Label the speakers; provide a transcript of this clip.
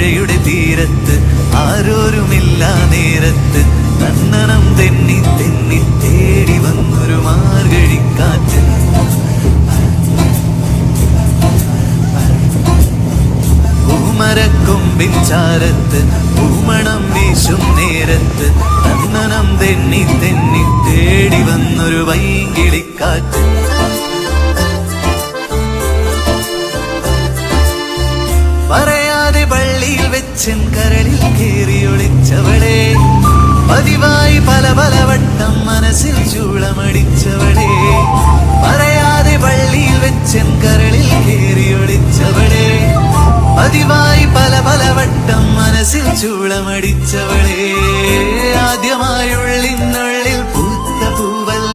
Speaker 1: പുഴയുടെ തീരത്ത് ആരോരുമില്ല നേരത്ത് കണ്ണനം തെന്നി തെന്നി തേടി വന്നൊരു മാർഗഴിക്കാറ്റ്. പൂമരക്കൊമ്പിൻ ചാരത്ത് പൂമണം വീശും നേരത്ത് കണ്ണനം തെന്നി തെന്നി തേടി വന്നൊരു വൈകിളിക്കാറ്റ്. പറയാതെ പള്ളിയിൽ വെച്ചൻ കരളിൽ കേറി ഒളിച്ചവളെ, പതിവായി പല പല വട്ടം മനസ്സിൽ ചൂളമടിച്ചവളെ. പറയാതെ പള്ളിയിൽ വെച്ചൻ കരളിൽ കേറി ഒളിച്ചവളെ, പതിവായി പല പല വട്ടം മനസ്സിൽ ചൂളമടിച്ചവളെ. ആദ്യമായി